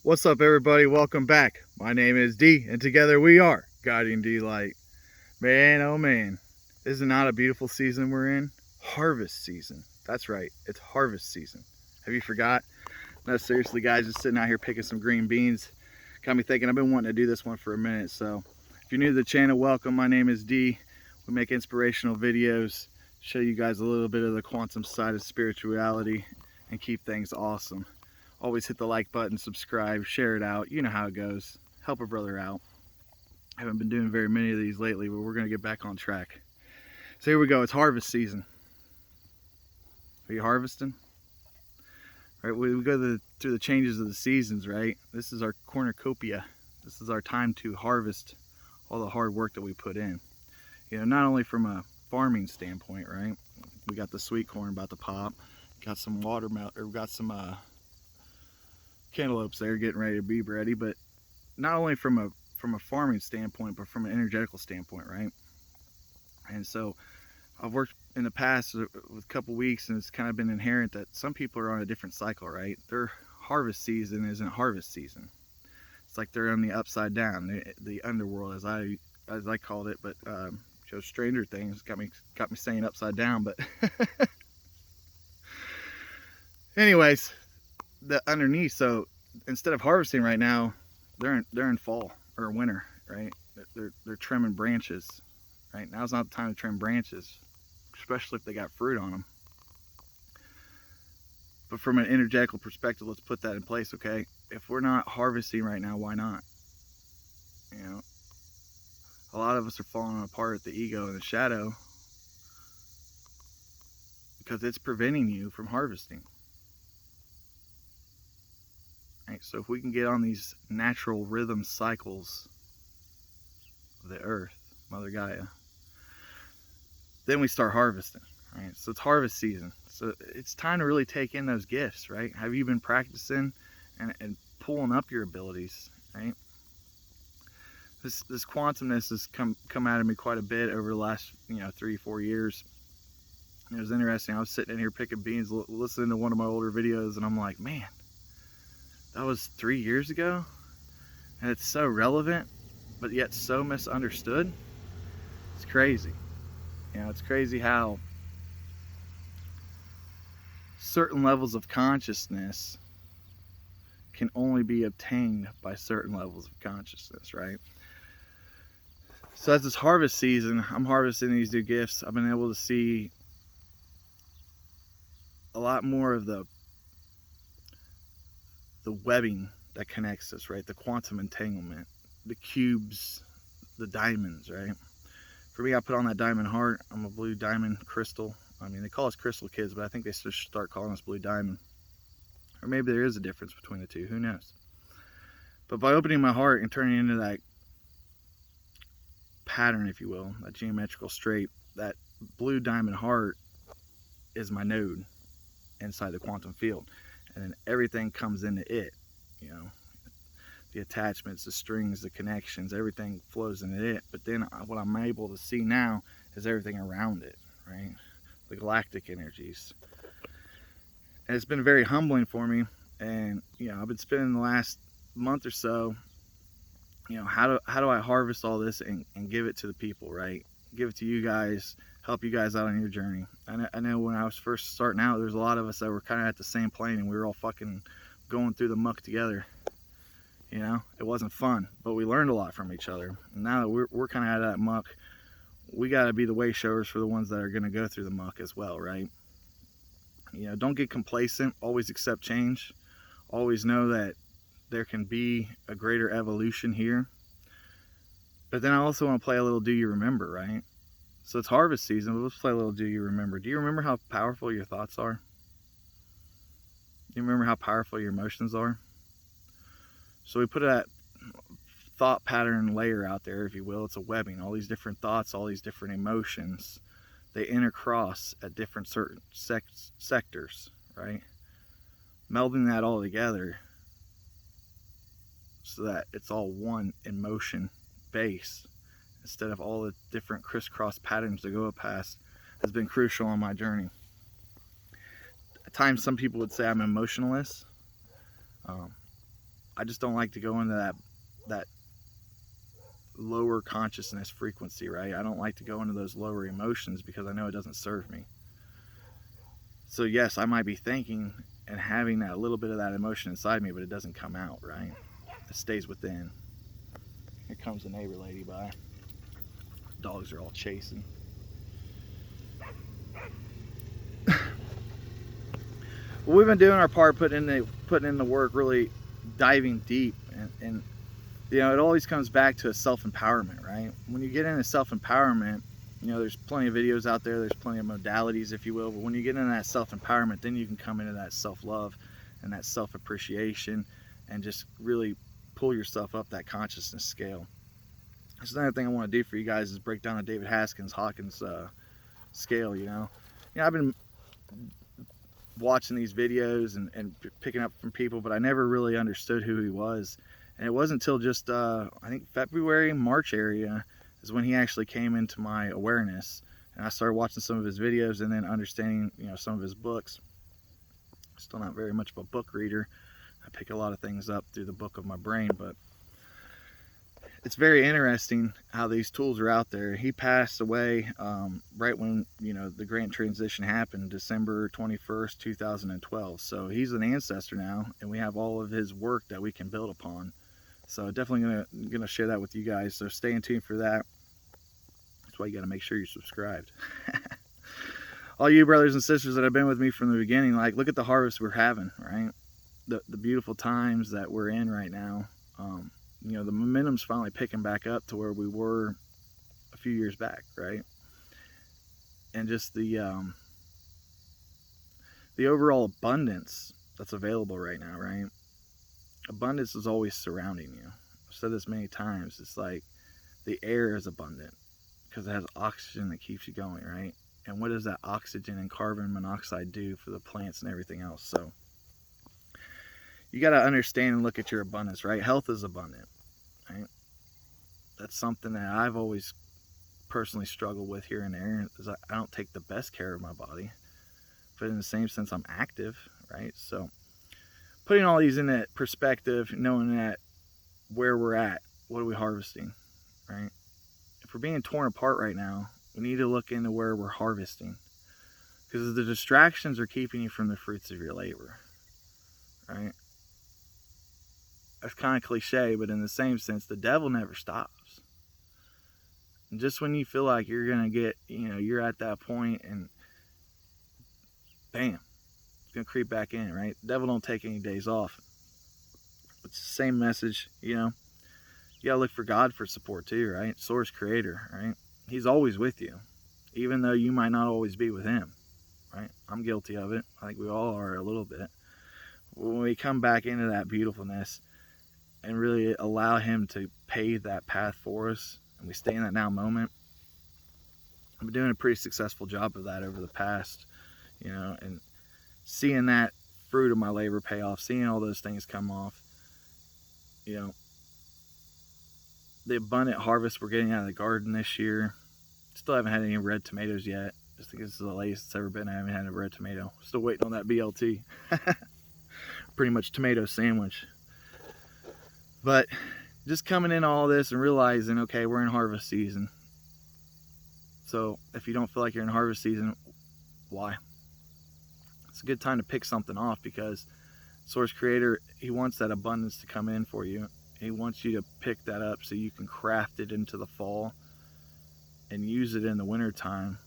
What's up, everybody? Welcome back. My name is D, and together we are Guiding D-Light. Man, oh man, is it not a beautiful season we're in? Harvest season. That's right, it's harvest season. Have you forgot? No, seriously, guys, just sitting out here picking some green beans. Got me thinking I've been wanting to do this one for a minute. So, if you're new to the channel, welcome. My name is D. We make inspirational videos, show you guys a little bit of the quantum side of spirituality, and keep things awesome. Always hit the like button, subscribe, share it out. You know how it goes. Help a brother out. I haven't been doing very many of these lately, but we're going to get back on track. So here we go. It's harvest season. Are you harvesting? Right, we go through the changes of the seasons, right? This is our cornucopia. This is our time to harvest all the hard work that we put in. You know, not only from a farming standpoint, right? We got the sweet corn about to pop. Got some watermelon, or we got some cantaloupes there getting ready to be ready, but not only from a farming standpoint, but from an energetical standpoint, right? And so I've worked in the past with a couple weeks, and it's kind of been inherent that some people are on a different cycle, right? Their harvest season isn't harvest season. It's like they're on the upside down, the underworld, as I called it. But Joe Stranger Things got me saying upside down. But anyways, the underneath. So instead of harvesting right now, they're in fall or winter, right? They're trimming branches, right? Now's not the time to trim branches, especially if they got fruit on them. But from an energetical perspective, let's put that in place, okay? If we're not harvesting right now, why not? You know, a lot of us are falling apart at the ego and the shadow because it's preventing you from harvesting. Right? So if we can get on these natural rhythm cycles of the earth, Mother Gaia, then we start harvesting, right? So it's harvest season. So it's time to really take in those gifts, right? Have you been practicing and pulling up your abilities, right? This quantumness has come out of me quite a bit over the last 3-4 years. It was interesting. I was sitting in here picking beans, listening to one of my older videos, and I'm like, man, that was 3 years ago, and it's so relevant, but yet so misunderstood. It's crazy. It's crazy how certain levels of consciousness can only be obtained by certain levels of consciousness, right? So as this harvest season, I'm harvesting these new gifts. I've been able to see a lot more of the webbing that connects us, right? The quantum entanglement, the cubes, the diamonds, right? For me, I put on that diamond heart. I'm a blue diamond crystal. I mean, they call us crystal kids, but I think they should start calling us blue diamond. Or maybe there is a difference between the two. Who knows? But by opening my heart and turning into that pattern, if you will, that geometrical straight, that blue diamond heart is my node inside the quantum field. And then everything comes into it, the attachments, the strings, the connections, everything flows into it. But then what I'm able to see now is everything around it, right? The galactic energies. And it's been very humbling for me. And, I've been spending the last month or so, how do I harvest all this and give it to the people, right? Give it to you guys, help you guys out on your journey. I know when I was first starting out, there's a lot of us that were kind of at the same plane, and we were all fucking going through the muck together. It wasn't fun, but we learned a lot from each other. And now that we're kind of out of that muck, we got to be the way showers for the ones that are going to go through the muck as well, right? Don't get complacent. Always accept change. Always know that there can be a greater evolution here. But then I also want to play a little Do You Remember, right? So it's harvest season, but let's play a little Do You Remember. Do you remember how powerful your thoughts are? Do you remember how powerful your emotions are? So we put that thought pattern layer out there, if you will. It's a webbing. All these different thoughts, all these different emotions, they intercross at different certain sectors, right? Melding that all together so that it's all one emotion base instead of all the different crisscross patterns to go past has been crucial on my journey. At times, some people would say I'm emotionless. I just don't like to go into that lower consciousness frequency, right? I don't like to go into those lower emotions because I know it doesn't serve me. So yes, I might be thinking and having that little bit of that emotion inside me, but it doesn't come out, right? It stays within. Here comes the neighbor lady by. Dogs are all chasing. Well, we've been doing our part, putting in the work, really diving deep, and you know, it always comes back to a self-empowerment, right? When you get into self-empowerment, you know, there's plenty of videos out there, there's plenty of modalities, if you will, but when you get into that self-empowerment, then you can come into that self-love and that self-appreciation and just really pull yourself up that consciousness scale. That's another thing I want to do for you guys is break down the David Hawkins scale, you know. I've been watching these videos and picking up from people, but I never really understood who he was. And it wasn't until just, I think February, March area is when he actually came into my awareness. And I started watching some of his videos and then understanding, you know, some of his books. Still not very much of a book reader. I pick a lot of things up through the book of my brain, but it's very interesting how these tools are out there. He passed away right when, you know, the Great Transition happened, December 21st, 2012. So he's an ancestor now, and we have all of his work that we can build upon. So definitely gonna share that with you guys. So stay in tune for that. That's why you got to make sure you're subscribed. All you brothers and sisters that have been with me from the beginning, like, look at the harvest we're having, right? The beautiful times that we're in right now. You know, the momentum's finally picking back up to where we were a few years back, right? And just the overall abundance that's available right now, right? Abundance is always surrounding you. I've said this many times. It's like the air is abundant because it has oxygen that keeps you going, right? And what does that oxygen and carbon monoxide do for the plants and everything else? So you got to understand and look at your abundance, right? Health is abundant, right? That's something that I've always personally struggled with here and there, is I don't take the best care of my body, but in the same sense, I'm active, right? So putting all these in that perspective, knowing that where we're at, what are we harvesting, right? If we're being torn apart right now, we need to look into where we're harvesting, because the distractions are keeping you from the fruits of your labor, right? That's kind of cliche, but in the same sense, the devil never stops. And just when you feel like you're going to get, you know, you're at that point, and bam, it's going to creep back in, right? The devil don't take any days off. It's the same message, you know. You got to look for God for support too, right? Source creator, right? He's always with you, even though you might not always be with him, right? I'm guilty of it. I think we all are a little bit. When we come back into that beautifulness and really allow him to pave that path for us, and we stay in that now moment, I've been doing a pretty successful job of that over the past, you know, and seeing that fruit of my labor pay off, seeing all those things come off, you know, the abundant harvest we're getting out of the garden this year. Still haven't had any red tomatoes yet. I think this is the latest it's ever been. I haven't had a red tomato. Still waiting on that BLT. Pretty much tomato sandwich. But just coming in all this and realizing, okay, we're in harvest season. So if you don't feel like you're in harvest season, why? It's a good time to pick something off, because Source Creator, he wants that abundance to come in for you. He wants you to pick that up so you can craft it into the fall and use it in the winter time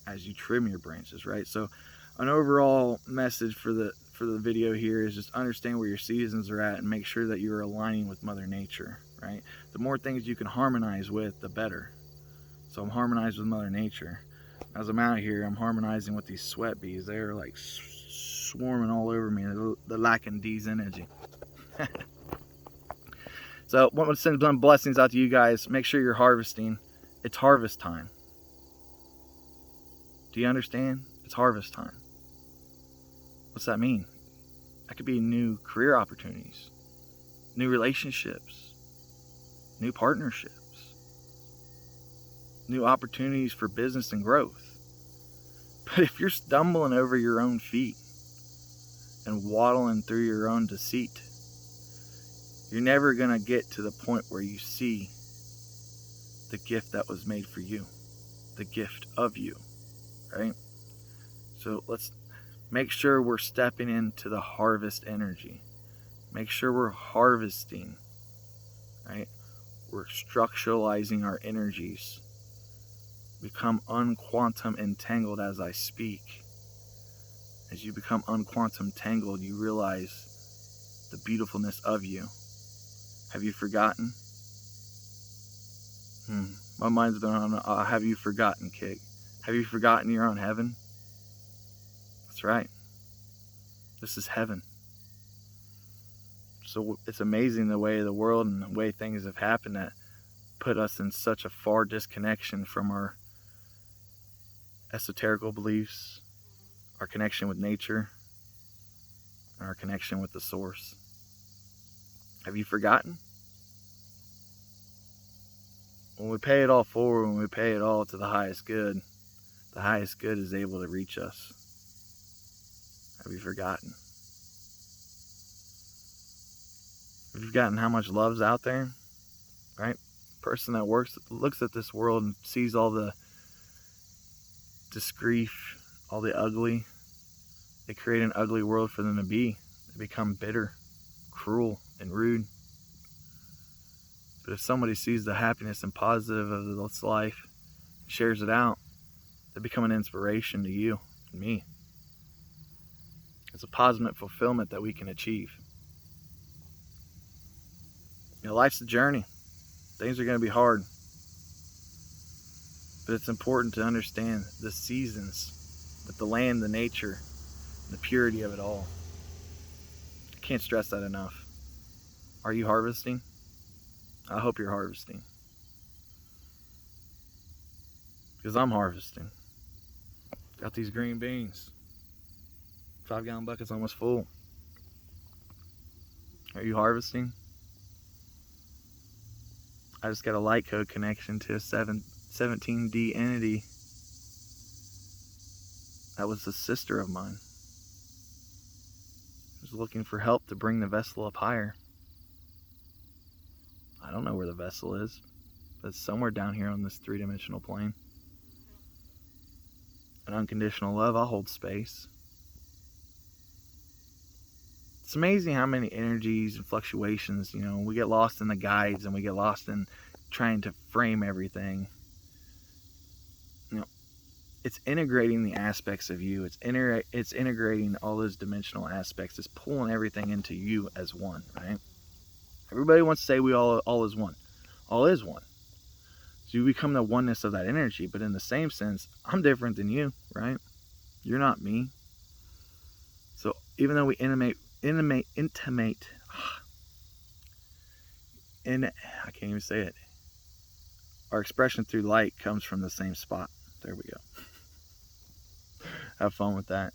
as you trim your branches, right? So an overall message for the video here is just understand where your seasons are at and make sure that you're aligning with Mother Nature, right? The more things you can harmonize with, the better. So I'm harmonized with Mother Nature. As I'm out here, I'm harmonizing with these sweat bees. They're like swarming all over me. They're lacking D's energy. So I want to send some blessings out to you guys. Make sure you're harvesting. It's harvest time. Do you understand? It's harvest time. What's that mean? That could be new career opportunities, new relationships, new partnerships, new opportunities for business and growth. But if you're stumbling over your own feet and waddling through your own deceit, You're never going to get to the point where you see the gift that was made for you, the gift of you, right? So let's make sure we're stepping into the harvest energy. Make sure we're harvesting, right? We're structuralizing our energies. Become unquantum entangled as I speak. As you become unquantum tangled, you realize the beautifulness of you. Have you forgotten? My mind's been on a have you forgotten kick. Have you forgotten you're on heaven? That's right. This is heaven. So it's amazing the way the world and the way things have happened that put us in such a far disconnection from our esoterical beliefs, our connection with nature, and our connection with the source. Have you forgotten? When we pay it all forward, when we pay it all to the highest good is able to reach us. Have you forgotten? Have you forgotten how much love's out there? Right? The person that looks at this world and sees all the disgrief, all the ugly. They create an ugly world for them to be. They become bitter, cruel, and rude. But if somebody sees the happiness and positive of this life, shares it out, they become an inspiration to you and me. It's a positive fulfillment that we can achieve. Life's a journey. Things are going to be hard. But it's important to understand the seasons, with the land, the nature, the purity of it all. I can't stress that enough. Are you harvesting? I hope you're harvesting. Because I'm harvesting. Got these green beans. 5-gallon bucket's almost full. Are you harvesting? I just got a light code connection to a 17D entity. That was a sister of mine. I was looking for help to bring the vessel up higher. I don't know where the vessel is, but it's somewhere down here on this 3-dimensional plane. An unconditional love, I'll hold space. It's amazing how many energies and fluctuations, we get lost in the guides and we get lost in trying to frame everything. It's integrating the aspects of you. It's integrating all those dimensional aspects. It's pulling everything into you as one, right? Everybody wants to say we all is one. All is one. So you become the oneness of that energy. But in the same sense, I'm different than you, right? You're not me. So even though we intimate, and I can't even say it. Our expression through light comes from the same spot. There we go. Have fun with that.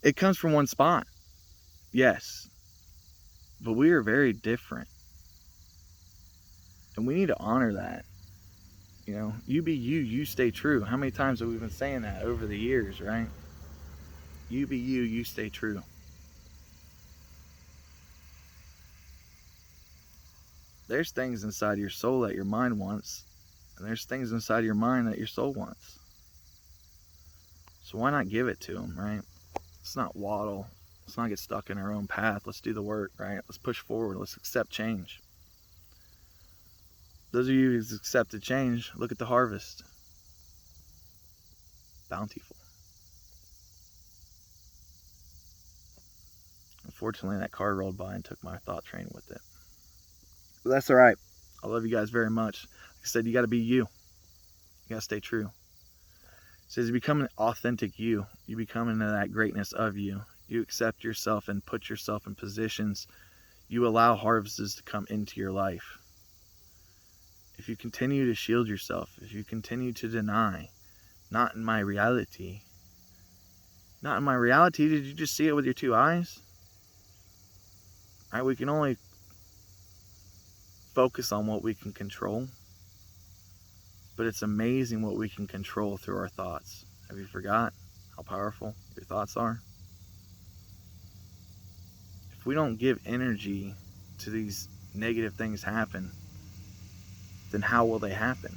It comes from one spot. Yes. But we are very different. And we need to honor that. You be you, you stay true. How many times have we been saying that over the years, right? You be you, you stay true. There's things inside your soul that your mind wants, and there's things inside your mind that your soul wants. So why not give it to them, right? Let's not waddle. Let's not get stuck in our own path. Let's do the work, right? Let's push forward. Let's accept change. Those of you who've accepted change, look at the harvest. Bountiful. Unfortunately, that car rolled by and took my thought train with it. But that's all right. I love you guys very much. Like I said, you got to be you. You got to stay true. It says you become an authentic you. You become into that greatness of you. You accept yourself and put yourself in positions. You allow harvests to come into your life. If you continue to shield yourself, if you continue to deny, not in my reality. Not in my reality? Did you just see it with your 2 eyes? Right, we can only focus on what we can control. But it's amazing what we can control through our thoughts. Have you forgot how powerful your thoughts are? If we don't give energy to these negative things happen, then how will they happen?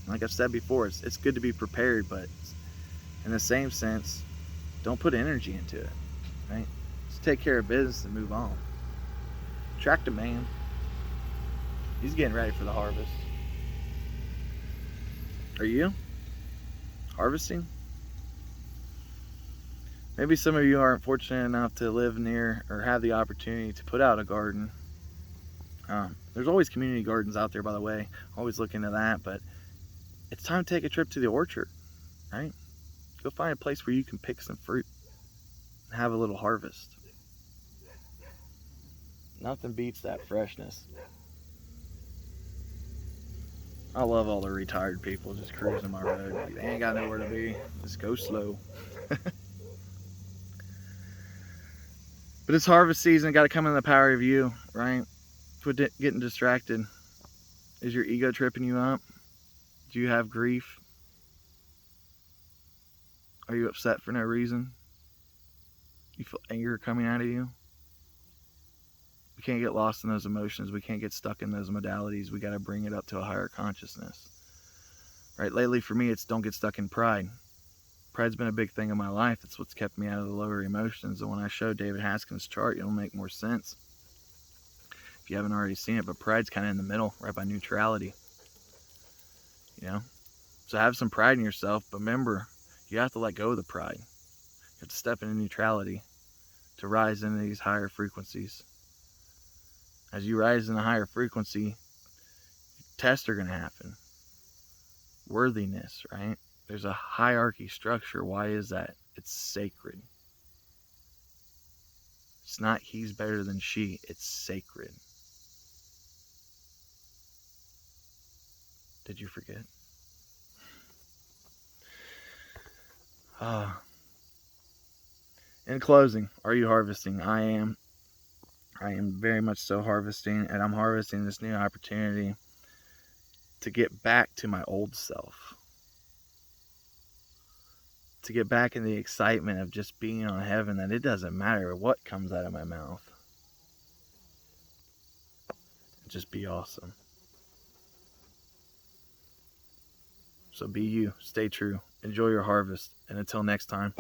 Like I've said before, it's good to be prepared, but in the same sense, don't put energy into it, right? Just take care of business and move on. Track the man. He's getting ready for the harvest. Are you harvesting? Maybe some of you aren't fortunate enough to live near or have the opportunity to put out a garden. There's always community gardens out there, by the way. Always look into that, but it's time to take a trip to the orchard, right? Go find a place where you can pick some fruit and have a little harvest. Nothing beats that freshness. I love all the retired people just cruising my road. Like, they ain't got nowhere to be. Just go slow. But it's harvest season. Got to come in the power of you, right? Quit getting distracted. Is your ego tripping you up? Do you have grief? Are you upset for no reason? You feel anger coming out of you? We can't get lost in those emotions. We can't get stuck in those modalities. We got to bring it up to a higher consciousness. Right? Lately for me, it's don't get stuck in pride. Pride's been a big thing in my life. It's what's kept me out of the lower emotions. And when I show David Haskins' chart, it'll make more sense if you haven't already seen it. But pride's kind of in the middle, right by neutrality. You know? So have some pride in yourself, but remember, you have to let go of the pride. You have to step into neutrality to rise into these higher frequencies. As you rise in a higher frequency, tests are going to happen. Worthiness, right? There's a hierarchy structure. Why is that? It's sacred. It's not he's better than she. It's sacred. Did you forget? In closing, are you harvesting? I am. I am very much so harvesting, and I'm harvesting this new opportunity to get back to my old self. To get back in the excitement of just being on heaven, that it doesn't matter what comes out of my mouth. Just be awesome. So be you. Stay true. Enjoy your harvest. And until next time.